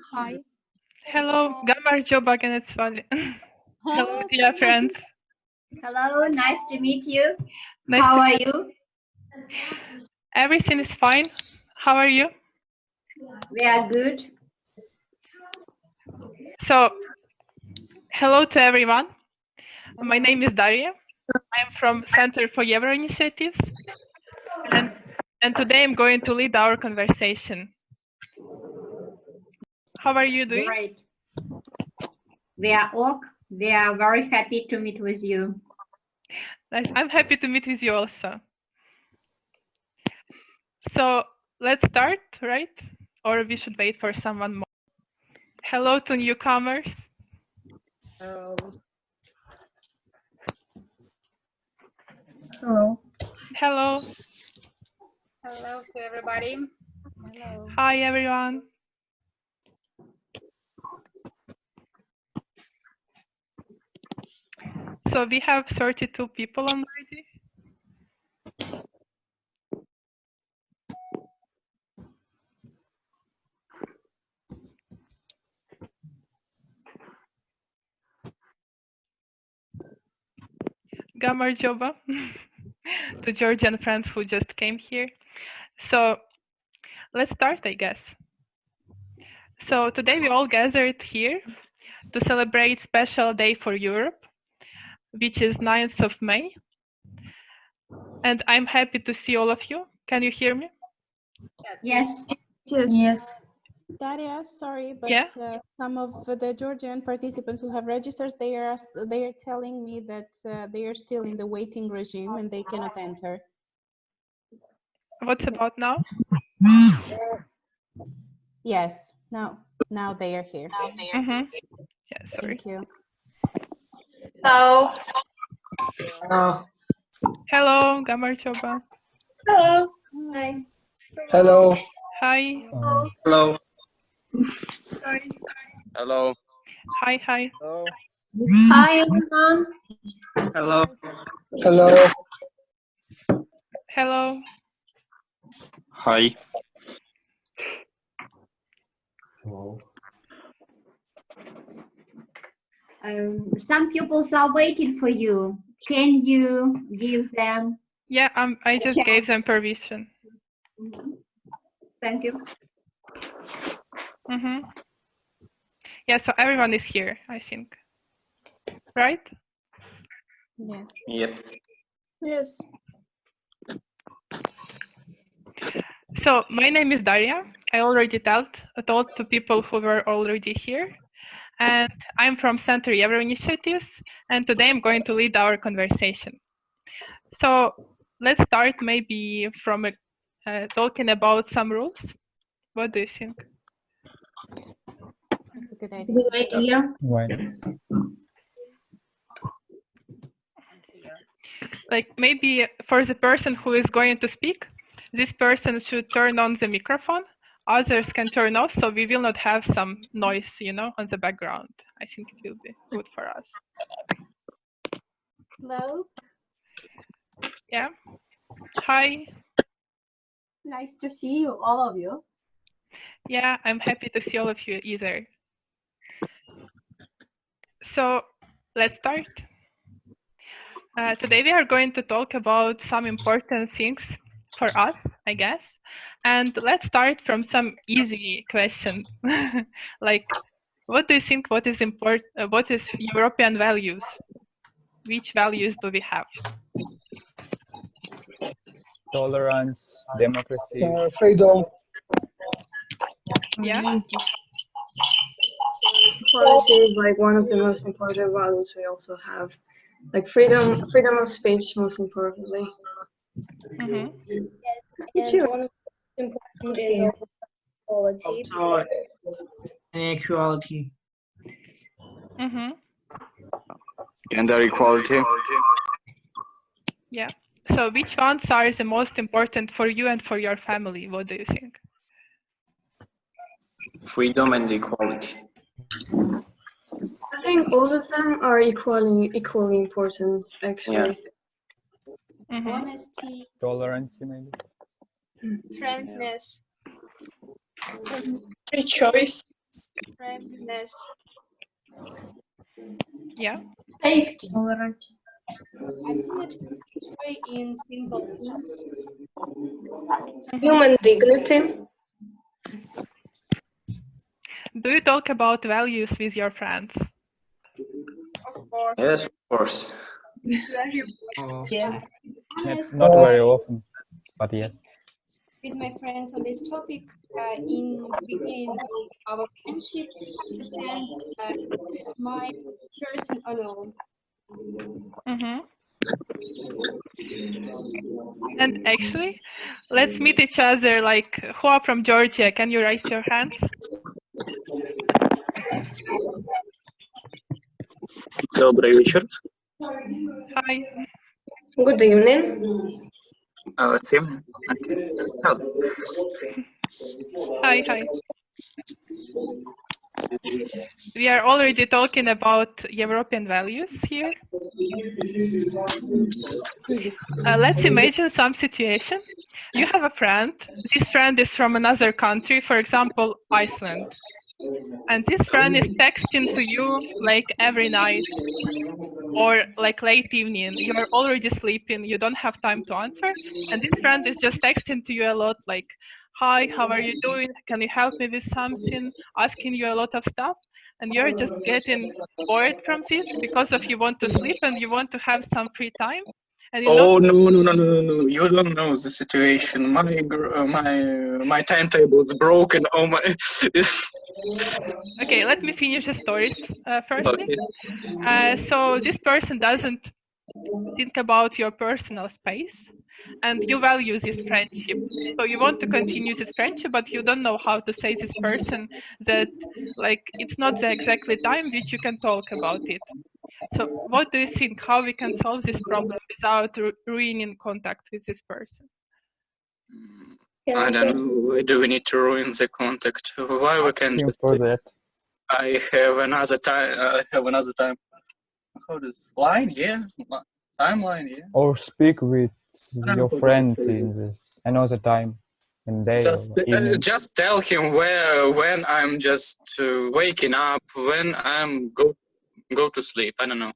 Hi. Hello, Gamar Jobak and it's Vali. Hello, dear friends. Hello, nice to meet you. Nice How to are you? Everything is fine. How are you? We are good. So, hello to everyone. My name is Daria. I'm from Center for Euro Initiatives, and today I'm going to lead our conversation. How are you doing? Great. We are very happy to meet with you. Nice. I'm happy to meet with you also. So, let's start, right? Or we should wait for someone more. Hello to newcomers. Hello. Hello. Hello to everybody. Hello. Hi, everyone. So we have 32 people already. Gamar Joba, to Georgian friends who just came here. So let's start, I guess. So today we all gathered here to celebrate special day for Europe, which is 9th of May. And I'm happy to see all of you. Can you hear me? Yes. Yes. Daria, sorry, but Yeah? some of the Georgian participants who have registered, they are telling me that they are still in the waiting regime and they cannot enter. What's about now? Yes, now they are here. Mm-hmm. Yeah, sorry. Thank you. Hello. Hello, Gamar Joba. Hello. Hi. Hello. Hi. Hello. Hi. Hello. Hi, hi. Hello. Hi, everyone. Hello. Hello. Hello. Hi. Some pupils are waiting for you. Can you give them? Yeah, I just Check. gave them permission. Thank you. Mm-hmm. Yeah, so everyone is here, I think. Right? Yes. Yep. Yes. So my name is Daria. I already told to people who were already here. And I'm from Center Euro Initiatives. And today I'm going to lead our conversation. So let's start maybe from talking about some rules. What do you think? That's a good idea. Good idea. Like maybe for the person who is going to speak, this person should turn on the microphone. Others can turn off, so we will not have some noise, on the background. I think it will be good for us. Hello, Yeah. Hi. nice to see you, all of you. Yeah, I'm happy to see all of you either. So let's start. Today we are going to talk about some important things for us, I guess. And let's start from some easy question. Like, what do you think, what is European values? Which values do we have? Tolerance, democracy. Freedom. Yeah? Equality is like one of the most important values we also have. Like freedom of speech, most importantly. Mm-hmm. And one of the important is equality. Inequality. Mm-hmm. Gender equality. Yeah. So which ones are the most important for you and for your family? What do you think? Freedom and equality. I think all of them are equally important, actually. Mm-hmm. Honesty, Tolerance, maybe. friendliness, Free choice. Friendliness. Yeah. Safety. Ability to simplify in simple things. Human dignity. Do you talk about values with your friends? Of course. Yes, of course. Yes. Not very often, but yes. With my friends on this topic, in the beginning of our friendship, understand is it my person or no? Mm-hmm. And actually, let's meet each other. Like, who are from Georgia? Can you raise your hands? Добрый вечер. Hi. Good evening. Tim. Okay. Hello. Hi, hi. We are already talking about European values here. Let's imagine some situation. You have a friend. This friend is from another country, for example, Iceland. And this friend is texting to you like every night or like late evening. You are already sleeping. You don't have time to answer. And this friend is just texting to you a lot like, hi, how are you doing? Can you help me with something? Asking you a lot of stuff. And you're just getting bored from this because of you want to sleep and you want to have some free time. And you know, Oh no! You don't know the situation. My timetable is broken. Oh my. okay, let me finish the stories firstly. Okay. So this person doesn't think about your personal space and you value this friendship. So you want to continue this friendship, but you don't know how to say this person that like it's not the exactly time which you can talk about it. So what do you think, how we can solve this problem without ruining contact with this person? I don't know. Why do we need to ruin the contact? Why we can Him just for that. I have another time. How does line? Yeah. Timeline, yeah. Or speak with I your don't know friend how to in this another time, in day or Just, evening. just tell him when I'm just waking up, when I'm go to sleep. I don't know,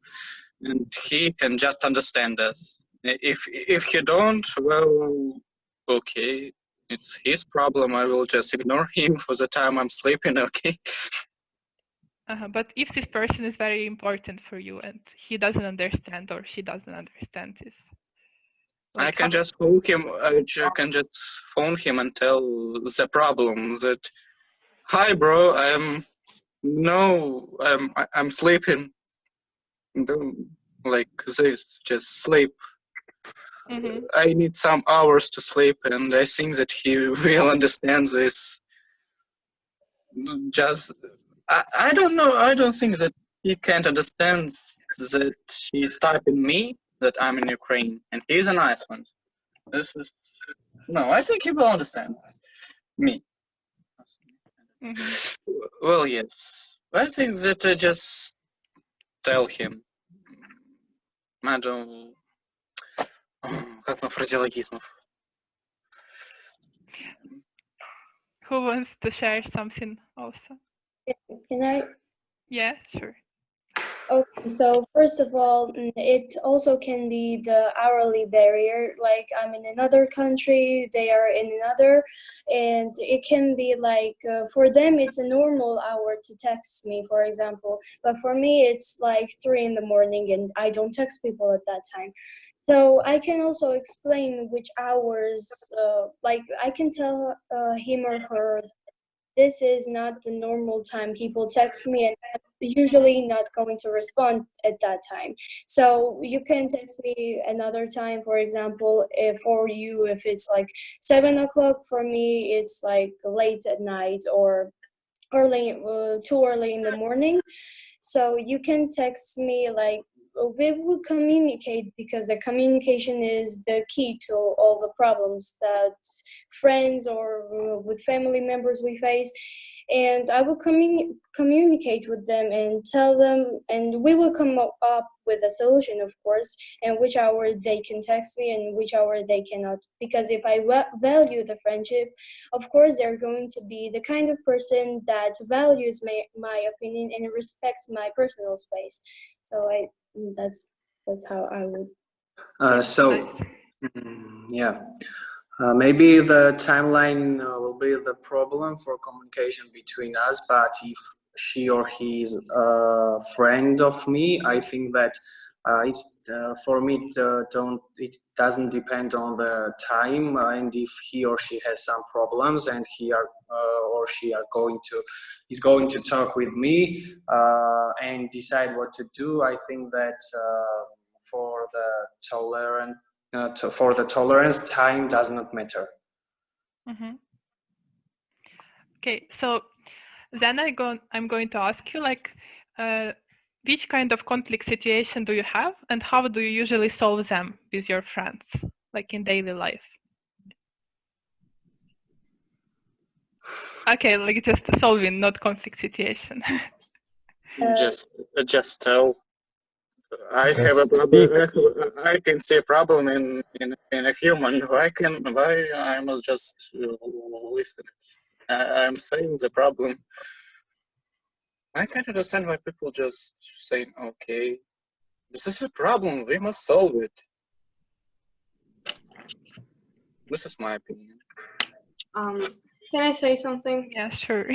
and he can just understand that. If he don't, well, okay, it's his problem. I will just ignore him for the time I'm sleeping. Okay. But if this person is very important for you and he doesn't understand or she doesn't understand this, I can just call him. Can just phone him and tell the problem that, hi, bro. I'm sleeping. Like this, just sleep. I need some hours to sleep, and I think that he will understand this. Just, I don't know. I don't think that he can't understand that he's typing me that I'm in Ukraine and he's in Iceland. This is no. I think he will understand me. Well, yes. I think that I just tell him. I don't. Как много фразеологизмов. who wants to share something also? Can I? Yeah, sure. Okay, so first of all, it also can be the hourly barrier. Like I'm in another country, they are in another, and it can be like for them it's a normal hour to text me, for example. But for me, it's like 3 in the morning, and I don't text people at that time. So I can also explain which hours. Like I can tell him or her. This is not the normal time people text me, and I'm usually not going to respond at that time. So you can text me another time, for example, if for you, if it's like 7 o'clock, for me, it's like late at night or early, too early in the morning. So you can text me like, we will communicate because the communication is the key to all the problems that friends or with family members we face. and I will communicate with them and tell them, and we will come up with a solution, of course, and which hour they can text me and which hour they cannot. Because if I value the friendship, of course, they're going to be the kind of person that values my opinion and respects my personal space. So that's how I would. Yeah. Maybe the timeline will be the problem for communication between us, but if she or he is a friend of me, I think that it's for me it doesn't depend on the time, and if he or she has some problems and he or she is going to talk with me and decide what to do, I think that for the tolerance, time does not matter. Okay, so then I'm going to ask you, like, which kind of conflict situation do you have, and how do you usually solve them with your friends, like in daily life? Okay, like just solving, not conflict situation. Just tell. I have a problem. I can see a problem in a human. Why I must just listen? I'm saying the problem. I can't understand why people just say, okay, this is a problem, we must solve it. This is my opinion. Can I say something? Yeah, sure.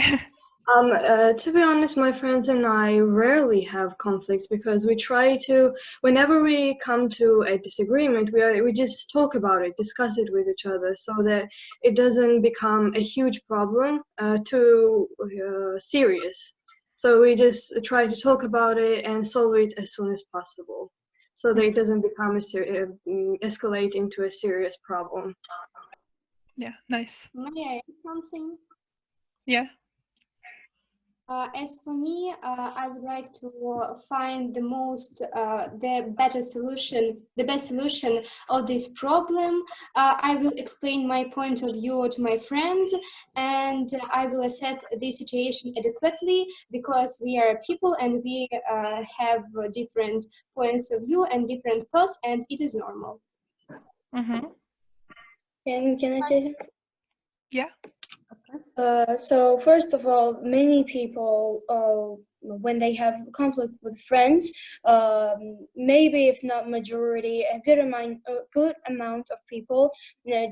To be honest, my friends and I rarely have conflicts because we try to, whenever we come to a disagreement, we just talk about it, discuss it with each other so that it doesn't become a huge problem, too serious. So we just try to talk about it and solve it as soon as possible so that it doesn't become escalate into a serious problem. Yeah, nice. May I add something? Yeah. As for me, I would like to find the best solution of this problem. I will explain my point of view to my friend, and I will assess the situation adequately because we are people and we have different points of view and different thoughts, and it is normal. Can I say something? Yeah. So first of all, many people, when they have conflict with friends, maybe if not majority, a good amount of people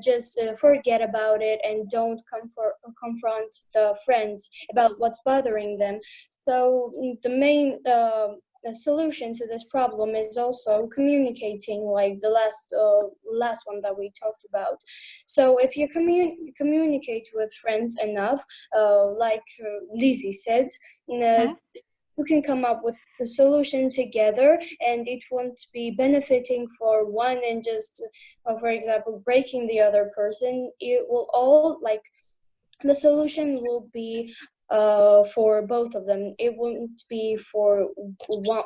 just forget about it and don't confront the friend about what's bothering them. So the main the solution to this problem is also communicating, like the last one that we talked about. So if you communicate with friends enough, like Lizzie said, you can come up with a solution together, and it won't be benefiting for one and just, for example, breaking the other person. It will all, like, the solution will be for both of them. It won't be for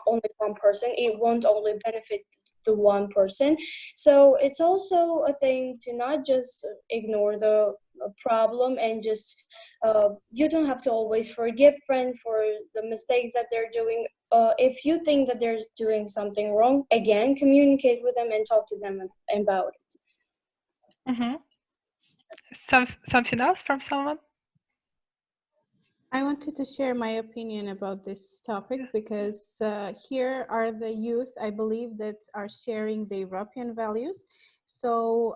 only one person. It won't only benefit the one person. So it's also a thing to not just ignore the problem and just you don't have to always forgive friends for the mistakes that they're doing. If you think that they're doing something wrong, again, communicate with them and talk to them about it. Something else from someone? I wanted to share my opinion about this topic because here are the youth, I believe, that are sharing the European values. So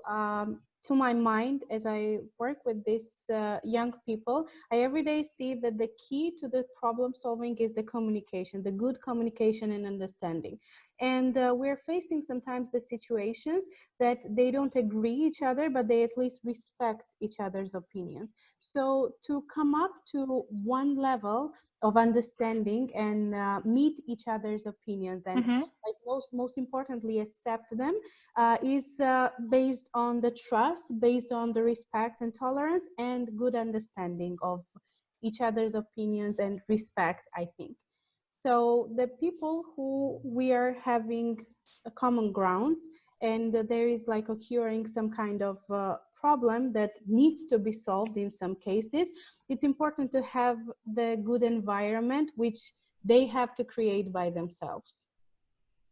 to my mind, as I work with these young people, I every day see that the key to the problem solving is the communication, the good communication and understanding. And we're facing sometimes the situations that they don't agree each other, but they at least respect each other's opinions. So to come up to one level of understanding and meet each other's opinions and like most importantly accept them is based on the trust, based on the respect and tolerance and good understanding of each other's opinions and respect, I think. So the people who we are having a common ground and there is like occurring some kind of problem that needs to be solved in some cases, it's important to have the good environment which they have to create by themselves.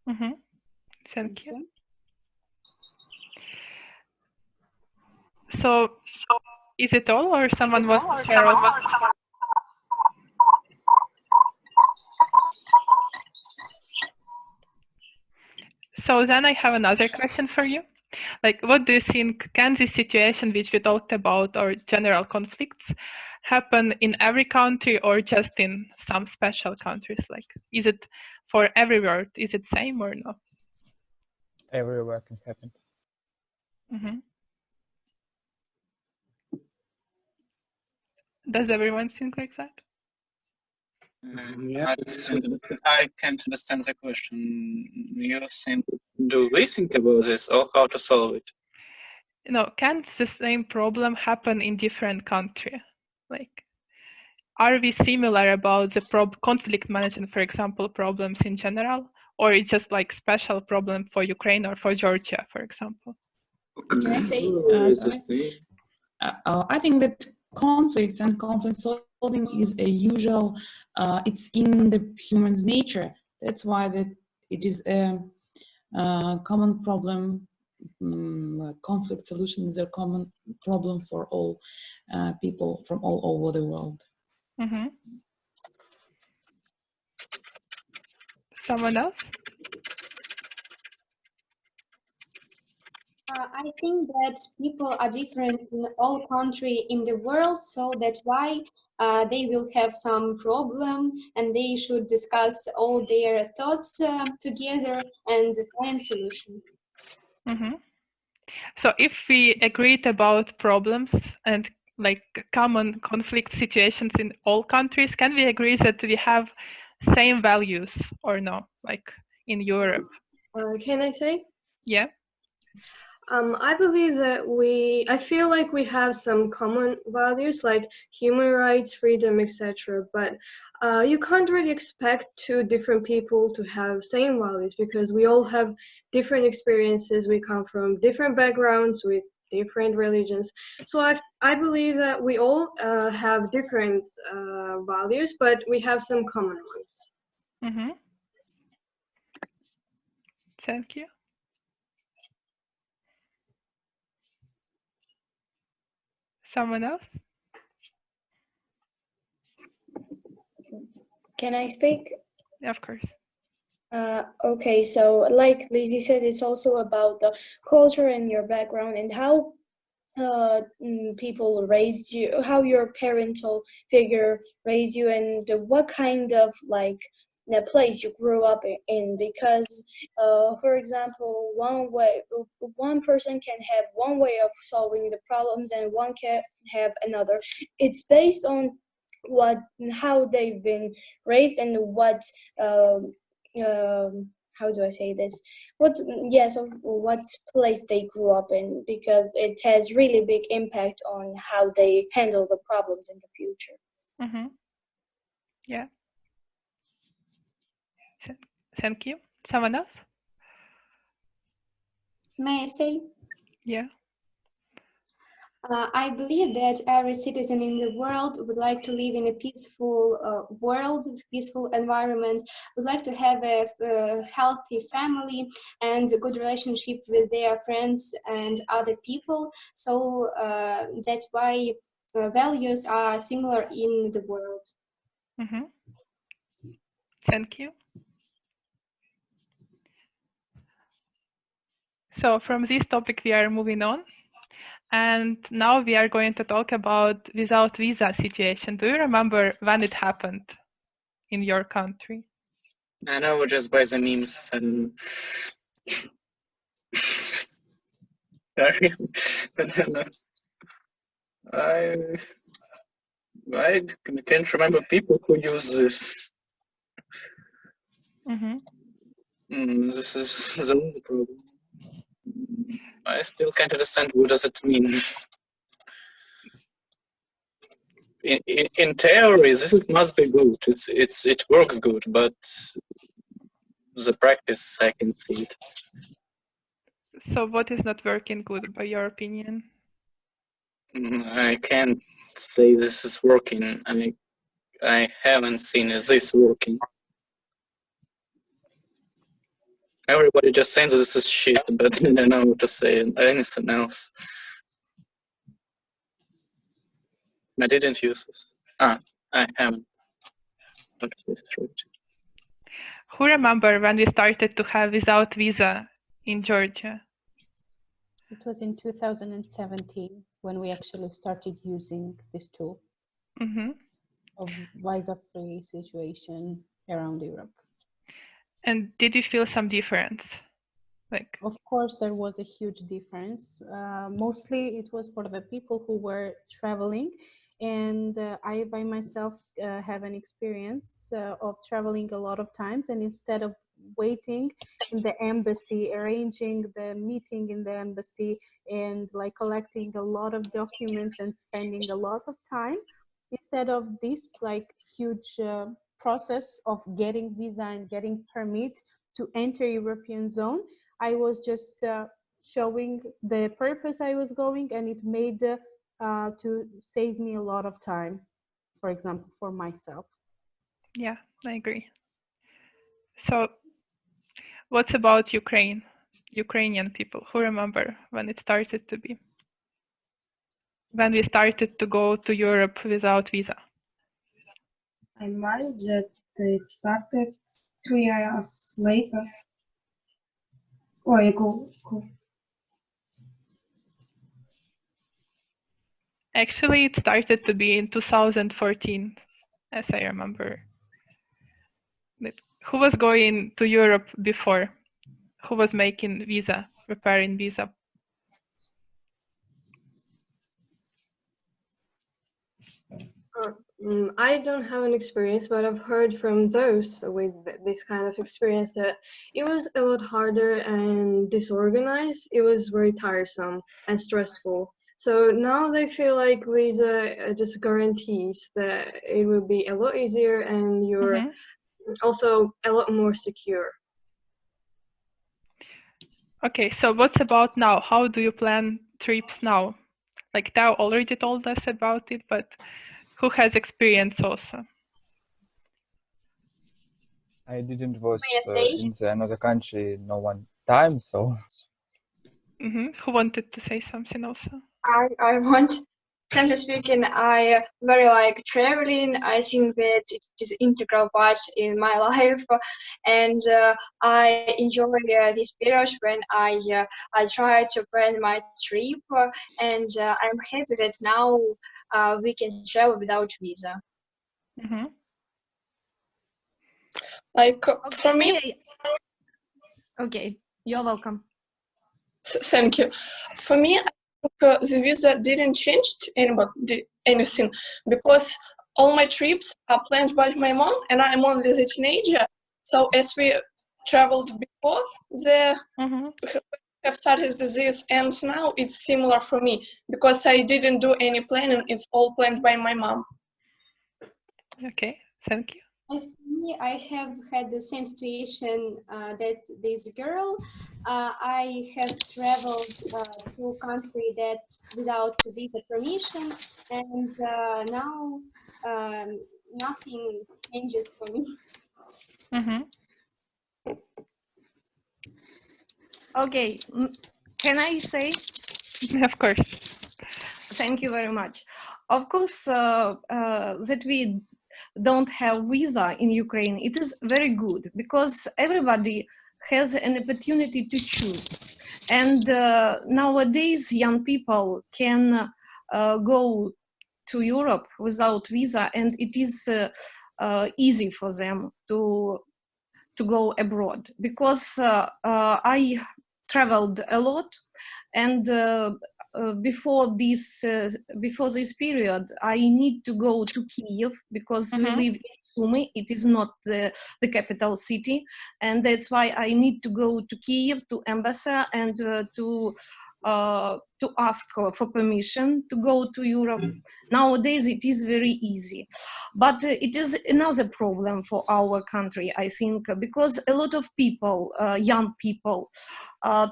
Mm-hmm. Thank you. So, is it all, or someone wants to share also? So then I have another question for you. Like, what do you think, can this situation which we talked about, or general conflicts, happen in every country or just in some special countries? Like, is it for everywhere? Is it same or no? Everywhere can happen. Mm-hmm. Does everyone think like that? I can't understand the question. You think, do we think about this or how to solve it? No, can the same problem happen in different countries? Like, are we similar about the conflict management, for example, problems in general, or it's just like special problem for Ukraine or for Georgia, for example? Can I say something? I think that conflicts and conflict solving is a usual, it's in the human's nature. That's why that it is a common problem. Conflict solution is a common problem for all people from all over the world. Mm-hmm. Someone else? I think that people are different in all countries in the world, so that's why they will have some problem, and they should discuss all their thoughts together and find solution. Mm-hmm. So if we agreed about problems and like common conflict situations in all countries, can we agree that we have same values or no, like in Europe? Can I say? Yeah. I believe that I feel like we have some common values like human rights, freedom, etc. But you can't really expect two different people to have same values because we all have different experiences. We come from different backgrounds with different religions. So I believe that we all have different values, but we have some common ones. Mm-hmm. Thank you. Someone else? Can I speak? Yeah, of course. Okay, so like Lizzie said, it's also about the culture and your background and how people raised you, how your parental figure raised you, and what kind of like the place you grew up in. Because, for example, one person can have one way of solving the problems, and one can have another. It's based on how they've been raised and what. How do I say this? What place they grew up in, because it has really big impact on how they handle the problems in the future. Mm-hmm. Yeah. Thank you. Someone else? May I say? Yeah. I believe that every citizen in the world would like to live in a peaceful world, peaceful environment, would like to have a healthy family and a good relationship with their friends and other people. So that's why values are similar in the world. Mm-hmm. Thank you. So from this topic, we are moving on. And now we are going to talk about without visa situation. Do you remember when it happened in your country? I know, just by the memes and I can't remember people who use this. Mm-hmm. This is the only problem. I still can't understand what does it mean. In theory, this must be good. It works good, but the practice, I can see it. So what is not working good by your opinion? I can't say this is working. I haven't seen this working. Everybody just saying this is shit, but I don't know what to say anything else. I didn't use this. I haven't. Who remember when we started to have without visa in Georgia? It was in 2017 when we actually started using this tool of visa-free situation around Europe. And did you feel some difference? Like, of course, there was a huge difference. Mostly it was for the people who were traveling. And I by myself have an experience of traveling a lot of times, and instead of waiting in the embassy, arranging the meeting in the embassy and like collecting a lot of documents and spending a lot of time, instead of this like huge process of getting visa and getting permit to enter European zone, I was just showing the purpose I was going, and it made to save me a lot of time, for example, for myself. Yeah, I agree. So what's about Ukrainian people? Who remember when it started to be? When we started to go to Europe without visa? I mind that it started 3 years later. Oh, go. Actually, it started to be in 2014, as I remember. But who was going to Europe before? Who was making visa, preparing visa? I don't have an experience, but I've heard from those with this kind of experience that it was a lot harder and disorganized. It was very tiresome and stressful. So now they feel like visa just guarantees that it will be a lot easier and you're also a lot more secure. Okay, so what's about now? How do you plan trips now? Like Tao already told us about it, but who has experience also? I didn't was in the another country no one time, so. Who wanted to say something also? I want, frankly speaking, I very like traveling. I think that it is an integral part in my life, and I enjoy this period when I try to plan my trip, and I'm happy that now we can travel without visa. Like for me. Okay, you're welcome. Thank you. For me, I think the visa didn't change anything because all my trips are planned by my mom, and I'm only the teenager. So as we traveled before, have started this, and now it's similar for me because I didn't do any planning. It's all planned by my mom. Okay, thank you. As for me, I have had the same situation that this girl. I have traveled to a country that without visa permission, and now nothing changes for me. Okay, can I say? Of course. Thank you very much. Of course, that we don't have visa in Ukraine, it is very good because everybody has an opportunity to choose. And nowadays, young people can go to Europe without visa, and it is easy for them to go abroad because I traveled a lot, and before this period, I need to go to Kyiv because we live in Sumy. It is not the capital city, and that's why I need to go to Kyiv, to embassy, and to ask for permission to go to Europe. Nowadays, it is very easy, but it is another problem for our country, I think, because a lot of people, young people,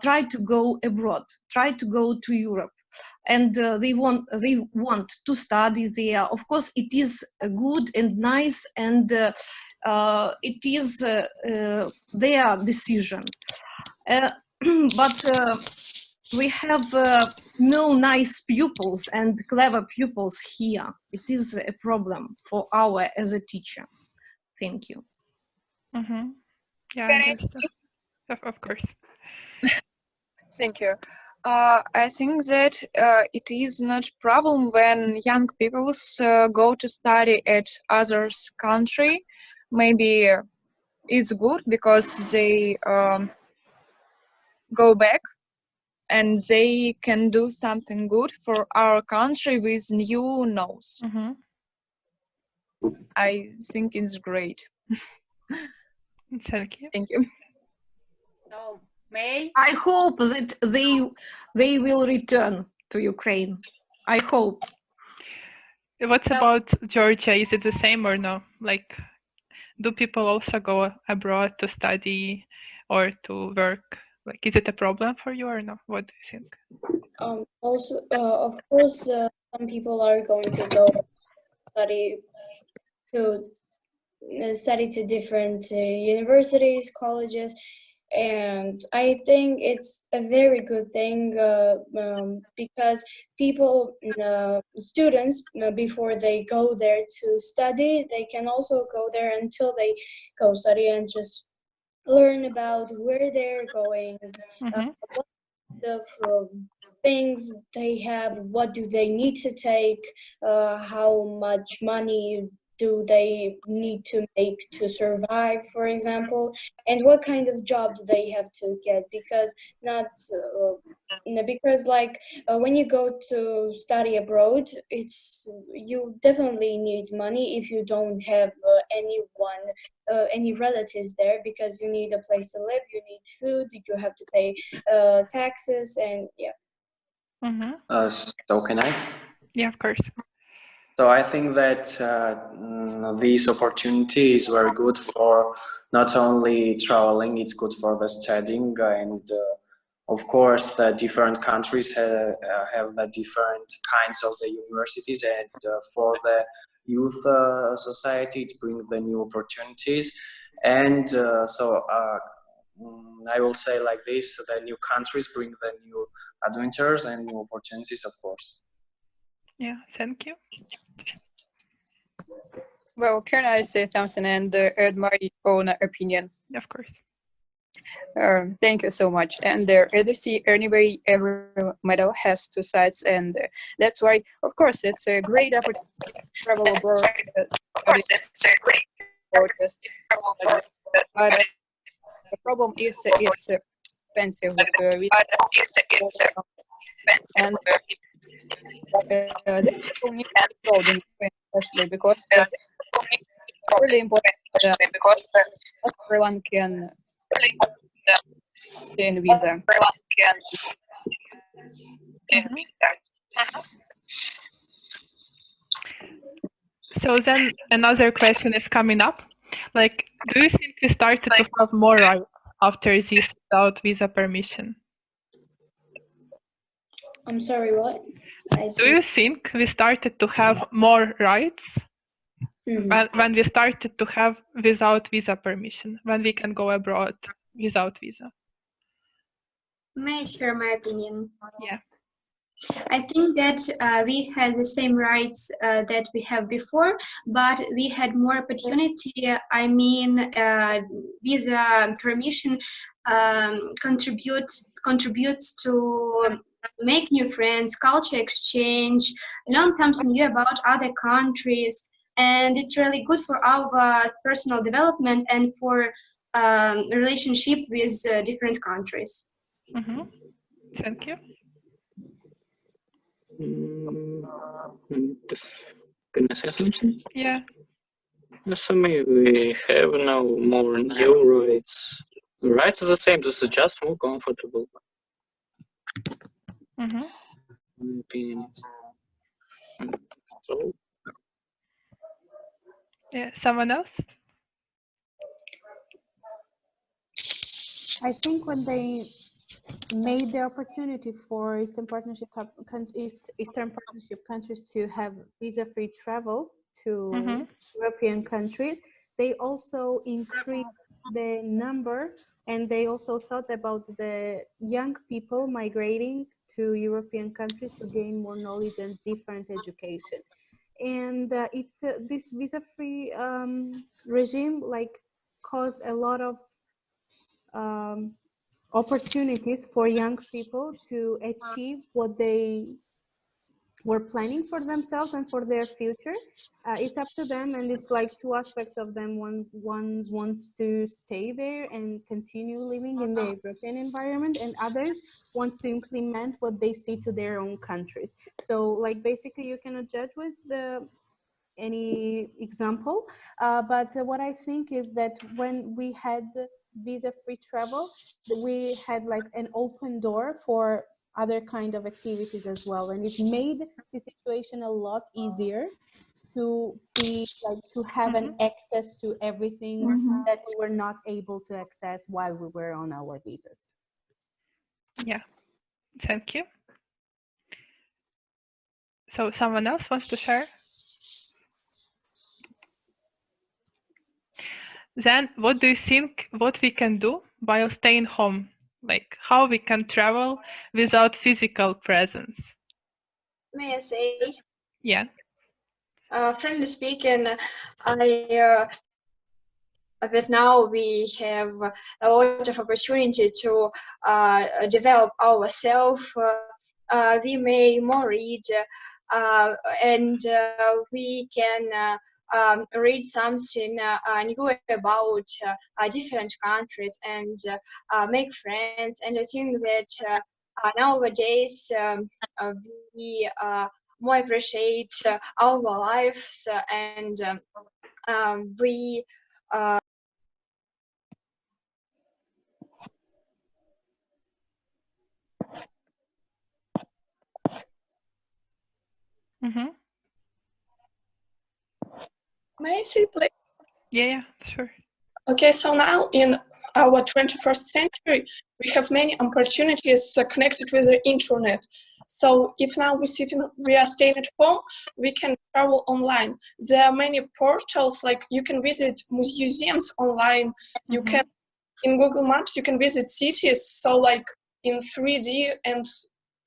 try to go abroad, try to go to Europe. and they want to study there. Of course, it is good and nice, and it is their decision. But we have no nice pupils and clever pupils here. It is a problem for our as a teacher. Thank you. Mm-hmm. Yeah, Can I I understand. Of course. Thank you. I think that it is not problem when young people go to study at others' country. Maybe it's good because they go back and they can do something good for our country with new knowledge. Mm-hmm. I think it's great. Thank you. Thank you. So, May? I hope that they will return to Ukraine. I hope. What about Georgia? Is it the same or no? Like, do people also go abroad to study or to work? Like, is it a problem for you or no? What do you think? Also, of course, some people are going to go study to different universities, colleges, and I think it's a very good thing because people, students, before they go there to study, they can also go there until they go study and just learn about where they're going, what the things they have, what do they need to take, how much money do they need to make to survive, for example, and what kind of job do they have to get, because when you go to study abroad, you definitely need money if you don't have any relatives there, because you need a place to live, you need food, you have to pay taxes, and yeah. Mm-hmm. So can I? Yeah, of course. So I think that this opportunity is very good for not only traveling, it's good for the studying, and of course the different countries have the different kinds of the universities, and for the youth society it brings the new opportunities, and I will say like this, the new countries bring the new adventures and new opportunities, of course. Yeah, thank you. Well, can I say something and add my own opinion? Of course. Thank you so much. And anyway, every medal has two sides, and that's why, of course, it's a great opportunity to travel abroad. But the problem is it's expensive. And this people need to be told in Ukraine, especially because it's really important that not everyone can stay in visa. So then another question is coming up. Like, do you think we started to have more rights after this without visa permission? I'm sorry, what? Do you think we started to have more rights when we started to have without visa permission, when we can go abroad without visa? May I share my opinion? Yeah. I think that we had the same rights that we have before, but we had more opportunity. I mean, visa permission contributes to make new friends, culture exchange, learn something new about other countries, and it's really good for our personal development and for relationship with different countries. Thank you. Can I say something? Yeah. So maybe we have now more new rights. Rights are the same, this is just more comfortable. My opinion is. So. Yeah, someone else? I think when they made the opportunity for Eastern Partnership countries to have visa-free travel to European countries, they also increased the number, and they also thought about the young people migrating to European countries to gain more knowledge and different education. And it's this visa-free regime like caused a lot of opportunities for young people to achieve what they were planning for themselves and for their future. It's up to them, and it's like two aspects of them. One wants to stay there and continue living in the European environment, and others want to implement what they see to their own countries. So like basically you cannot judge with any example, but what I think is that when we had visa-free travel, we had like an open door for other kind of activities as well, and it made the situation a lot easier to be like to have an access to everything that we were not able to access while we were on our visas. Yeah, thank you. So someone else wants to share? Then what do you think what we can do while staying home? Like how we can travel without physical presence? May I say? Yeah. Frankly speaking, that now we have a lot of opportunity to develop ourselves. We may more read, and we can read something new about different countries and make friends. And I think that nowadays we more appreciate our lives, and we May I say, please? Yeah, sure. Okay, so now in our 21st century, we have many opportunities connected with the internet. So if now we are staying at home, we can travel online. There are many portals, like you can visit museums online. You can, in Google Maps, you can visit cities, so like in 3D and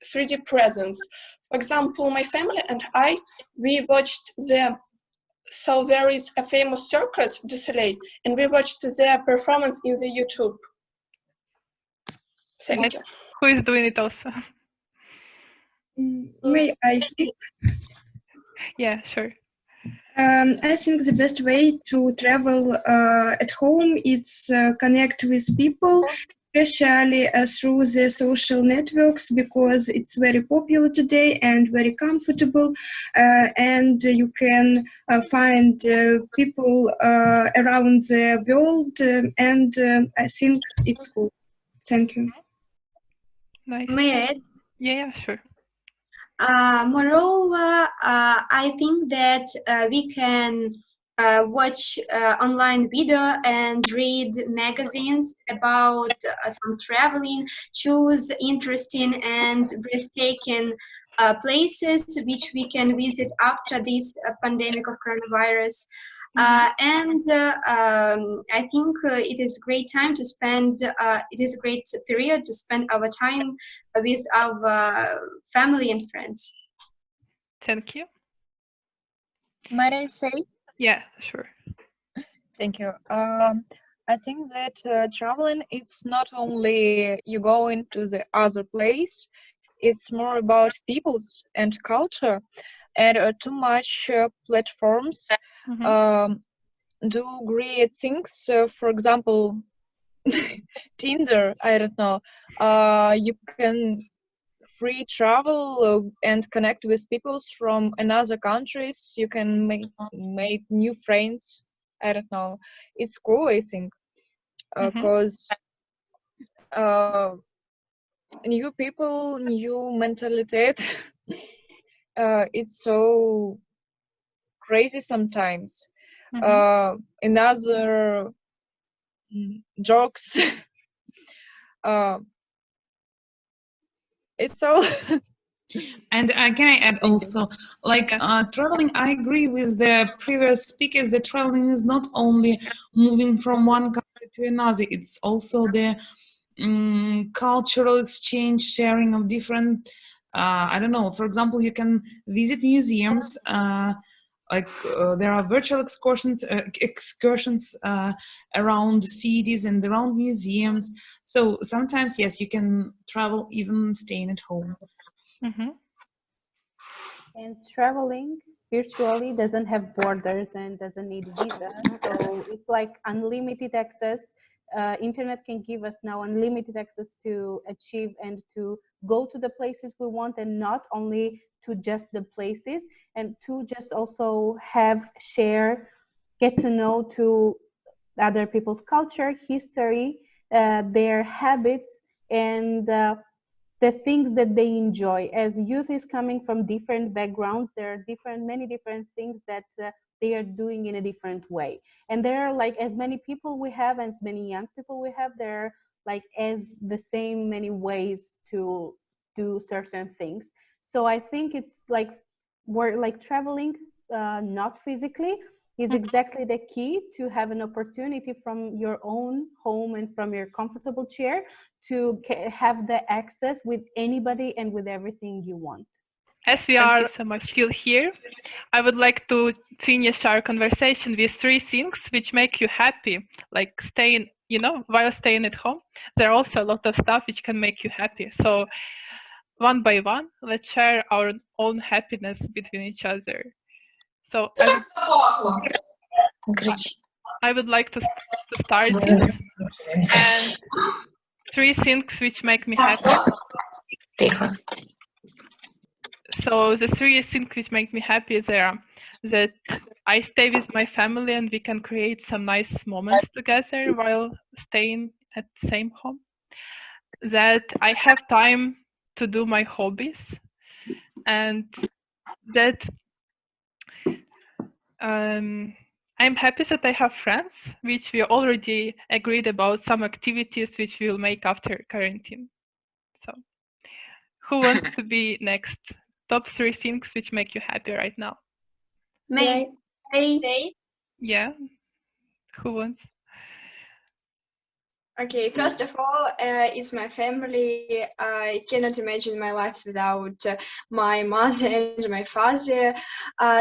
3D presence. For example, my family and I, we watched so there is a famous circus, du Soleil, and we watched their performance in the YouTube. Thank you. Who is doing it also? May I speak? Yeah, sure. I think the best way to travel at home is connect with people, especially through the social networks, because it's very popular today and very comfortable, and you can find people around the world, and I think it's cool. Thank you. Nice. May I add? Yeah, sure. Moreover, I think that we can watch online video and read magazines about some traveling, choose interesting and breathtaking places which we can visit after this pandemic of coronavirus. And I think it is a great time to spend, it is a great period to spend our time with our family and friends. Thank you. Might I say? Yeah, sure. Thank you. I think that traveling, it's not only you go into the other place, it's more about peoples and culture, and too much platforms do great things. For example, Tinder, I don't know, you can free travel and connect with people from another countries. You can make new friends. I don't know. It's cool, I think, because new people, new mentality. It's so crazy sometimes. Another jokes. It's all. And can I add also, like traveling, I agree with the previous speakers that traveling is not only moving from one country to another, it's also the cultural exchange, sharing of different, I don't know, for example, you can visit museums, there are virtual excursions around cities and around museums. So sometimes, yes, you can travel even staying at home. Mm-hmm. And traveling virtually doesn't have borders and doesn't need visa. So it's like unlimited access. Internet can give us now unlimited access to achieve and to go to the places we want, and not only to just the places, and to just also get to know to other people's culture, history, their habits, and the things that they enjoy. As youth is coming from different backgrounds, there are many different things that they are doing in a different way. And there are like as many people we have, as many young people we have, there are like as the same many ways to do certain things. So I think it's like we're like traveling, not physically, is exactly the key to have an opportunity from your own home and from your comfortable chair to have the access with anybody and with everything you want. As we are so much still here, I would like to finish our conversation with 3 things which make you happy, like staying, while staying at home. There are also a lot of stuff which can make you happy. So one by one, let's share our own happiness between each other. So I would like to start this. And 3 things which make me happy. So the 3 things which make me happy is that I stay with my family and we can create some nice moments together while staying at the same home. That I have time to do my hobbies, and that I'm happy that I have friends which we already agreed about some activities which we'll make after quarantine. So who wants to be next? Top 3 things which make you happy right now. May I say? Yeah. Who wants? Okay, first of all, it's my family. I cannot imagine my life without my mother and my father.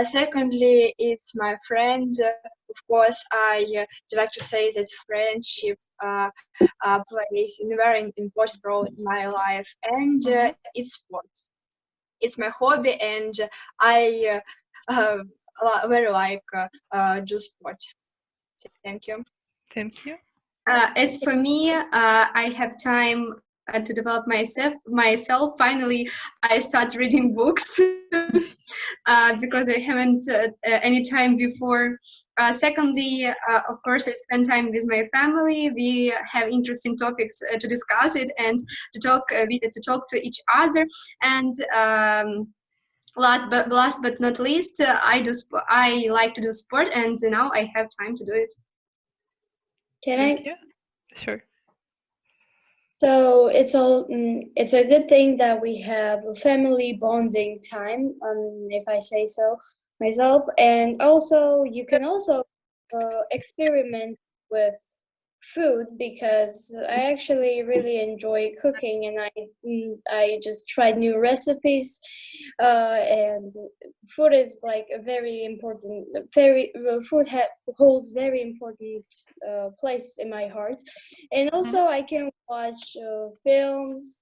Secondly, it's my friends. Of course, I like to say that friendship plays a very important role in my life. And it's sport. It's my hobby, and I very like do sport. Thank you. Thank you. As for me, I have time to develop myself. Finally, I start reading books because I haven't any time before. Secondly, of course, I spend time with my family. We have interesting topics to discuss it and to talk to each other. And last but not least, I like to do sport, and now I have time to do it. Can I? Sure. So it's a good thing that we have a family bonding time, if I say so myself. And also you can also experiment with food, because I actually really enjoy cooking, and I just tried new recipes, and food is like a very important, holds very important place in my heart. And also I can watch films,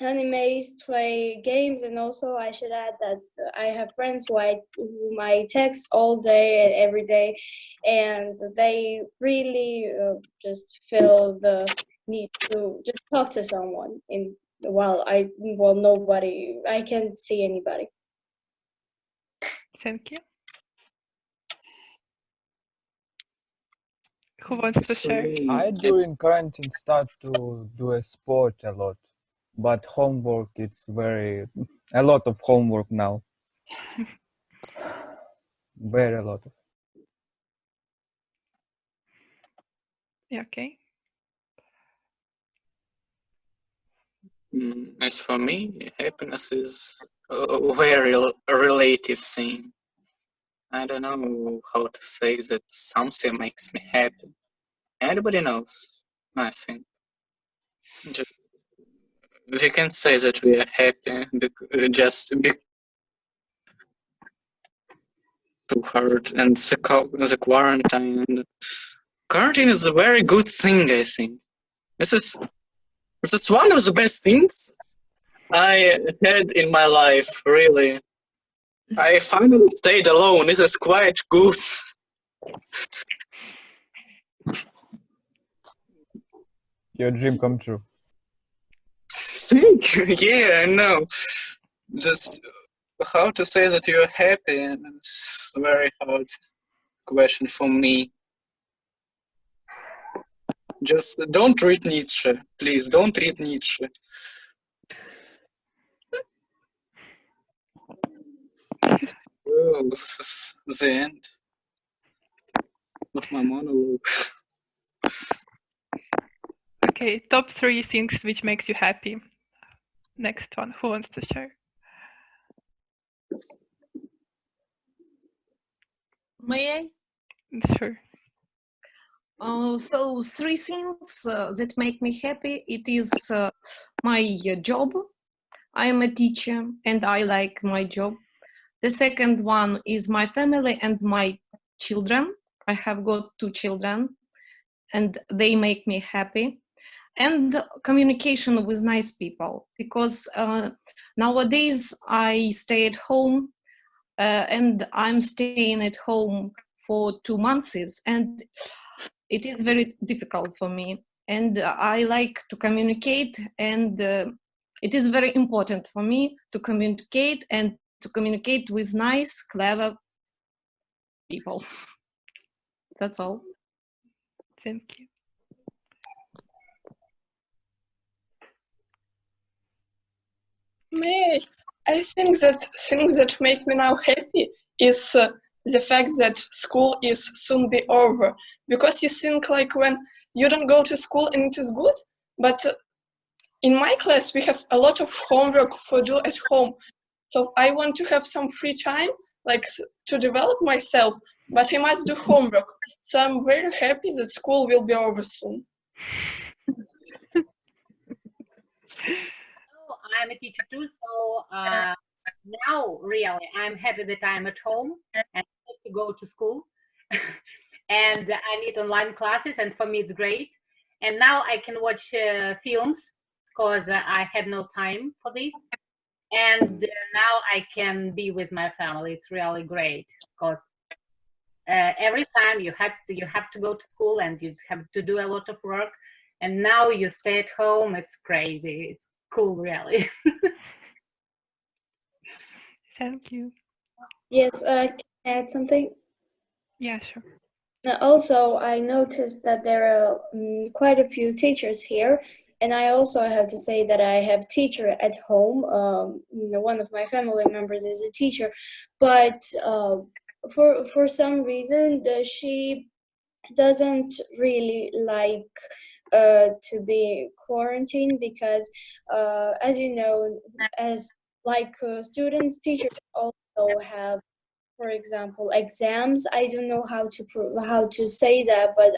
animes, play games, and also I should add that I have friends whom I text all day and every day, and they really just feel the need to just talk to someone while I can't see anybody. Thank you. Who wants to share? I during quarantine start to do a sport a lot, but homework it's a lot of homework now. Very a lot of. Yeah, okay. As for me, happiness is a very relative thing. I don't know how to say that something makes me happy. Anybody knows, I think. Just, we can say that we are happy just too hard and the quarantine. Quarantine is a very good thing, I think. This is one of the best things I had in my life, really. I finally stayed alone. This is quite good. Your dream come true. Thank you. Yeah, I know. Just how to say that you're happy, and it's a very hard question for me. Just don't read Nietzsche. Please, don't read Nietzsche. Oh, this is the end of my monologue. Okay, top 3 things which makes you happy. Next one, who wants to share? May I? Sure. So 3 things that make me happy. It is my job. I am a teacher and I like my job. The second one is my family and my children. I have got 2 children and they make me happy. And communication with nice people, because nowadays I stay at home and I'm staying at home for 2 months and it is very difficult for me. And I like to communicate, and it is very important for me to communicate and to communicate with nice, clever people. That's all. Thank you. May I think that thing that make me now happy is the fact that school is soon be over, because you think like when you don't go to school and it is good, but in my class we have a lot of homework for do at home, so I want to have some free time like to develop myself, but I must do homework, so I'm very happy that school will be over soon. I'm a teacher too, so now really I'm happy that I'm at home and I have to go to school and I need online classes, and for me it's great. And now I can watch films because I had no time for this, and now I can be with my family. It's really great because every time you have to go to school and you have to do a lot of work, and now you stay at home. It's crazy. It's cool, really. Thank you. Yes, can I add something? Yeah, sure. Also, I noticed that there are quite a few teachers here, and I also have to say that I have a teacher at home. One of my family members is a teacher, but for some reason, she doesn't really like to be quarantined, because as you know, as like students, teachers also have, for example, exams. I don't know how to say that, but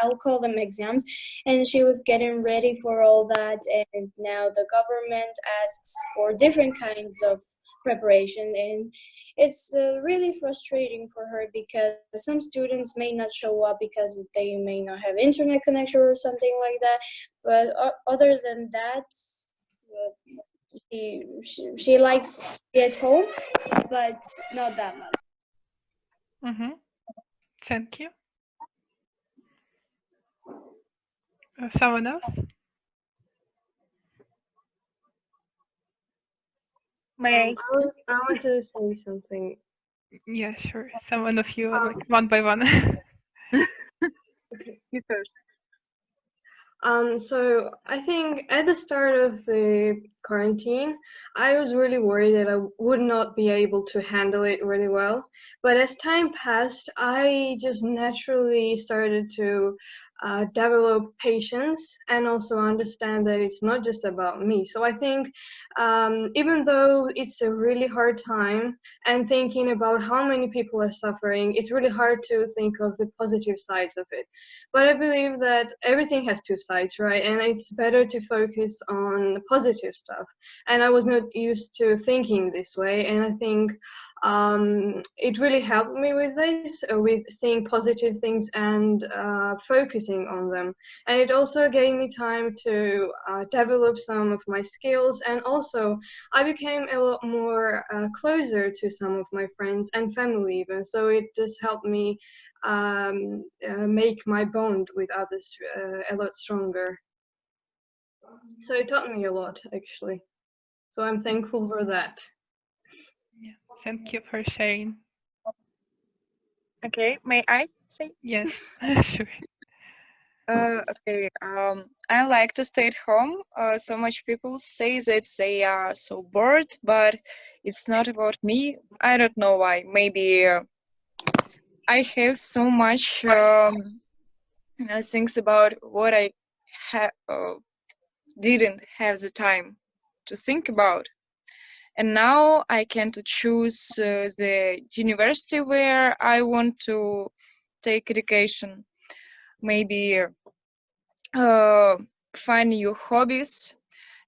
I'll call them exams. And she was getting ready for all that, and now the government asks for different kinds of preparation, and it's really frustrating for her, because some students may not show up because they may not have internet connection or something like that. But other than that, she likes to be at home, but not that much. Mm-hmm. Thank you. Someone else? I want to say something. Yeah, sure. Someone of you, like one by one. Okay, you first. So I think at the start of the quarantine, I was really worried that I would not be able to handle it really well. But as time passed, I just naturally started to develop patience and also understand that it's not just about me. So I think even though it's a really hard time and thinking about how many people are suffering, it's really hard to think of the positive sides of it. But I believe that everything has two sides, right? And it's better to focus on the positive stuff. And I was not used to thinking this way. And I think it really helped me with this, with seeing positive things and focusing on them. And it also gave me time to develop some of my skills, and also I became a lot more closer to some of my friends and family even. So it just helped me make my bond with others a lot stronger. So it taught me a lot, actually. So I'm thankful for that. Yeah. Thank you for sharing. Okay, may I say? Yes, sure. Okay, I like to stay at home. So much people say that they are so bored, but it's not about me. I don't know why. Maybe I have so much things about what I didn't have the time to think about. And now I can to choose the university where I want to take education. Maybe find new hobbies,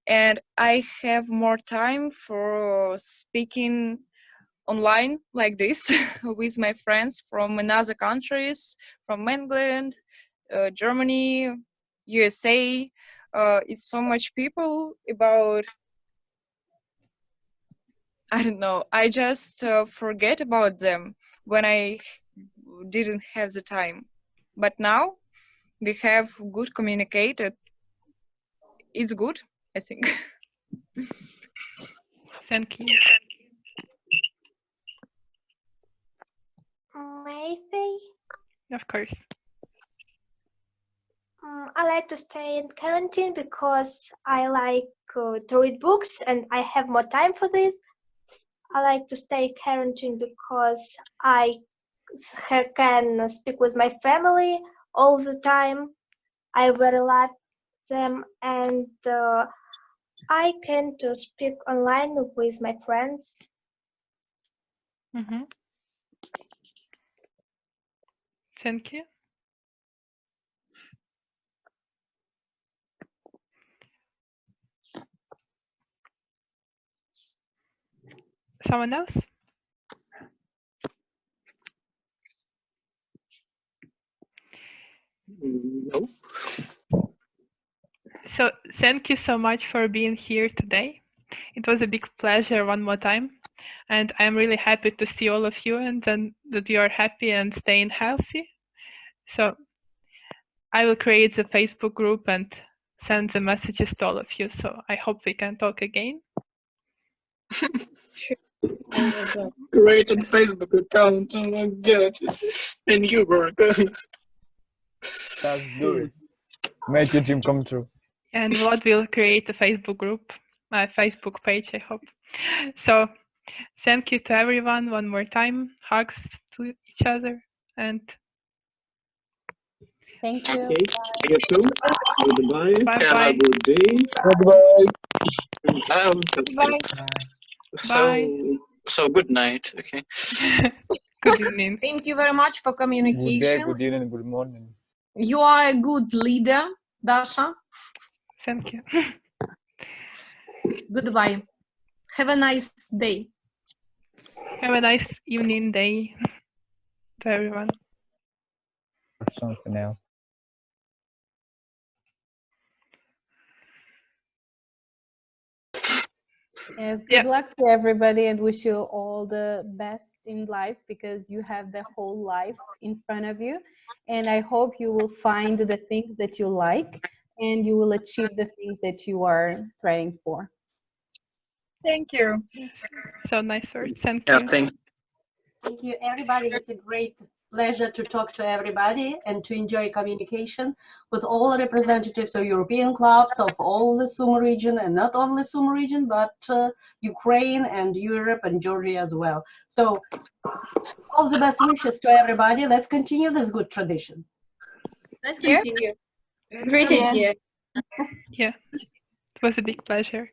and I have more time for speaking online like this with my friends from another countries, from England, Germany, USA. It's so much people about, I don't know, I just forget about them when I didn't have the time. But now we have good communicated. It's good, I think. Thank you. May I say? Of course. I like to stay in quarantine because I like to read books and I have more time for this. I like to stay in quarantine because I can speak with my family all the time. I very like them, and I can to speak online with my friends. Mm-hmm. Thank you. Someone else? No. So thank you so much for being here today. It was a big pleasure one more time. And I'm really happy to see all of you, and then that you are happy and staying healthy. So I will create the Facebook group and send the messages to all of you. So I hope we can talk again. Create a Facebook account. Oh my god, it's a new work. Let's do it. Make your dream come true. And Vlad will create a Facebook group, a Facebook page, I hope. So thank you to everyone one more time. Hugs to each other, and Thank you. Okay, you too. Goodbye. Bye Have bye. a good day. Goodbye. Bye. So good night. Okay. Good evening. Thank you very much for Good day, communication. good evening, good morning. You are a good leader, Dasha. Thank you. Goodbye. Have a nice day. Have a nice evening, day to everyone. Or something else. Yes, good luck to everybody, and wish you all the best in life, because you have the whole life in front of you. And I hope you will find the things that you like, and you will achieve the things that you are trying for. Thank you. Yes. So nice words. Thank Yeah, you. thanks. Thank you, everybody. It's a great pleasure to talk to everybody and to enjoy communication with all the representatives of European clubs of all the Sumy region, and not only Sumy region, but Ukraine and Europe and Georgia as well. So all the best wishes to everybody. Let's continue this good tradition. Let's Yeah. continue. Great Yes. idea. Yeah, it was a big pleasure.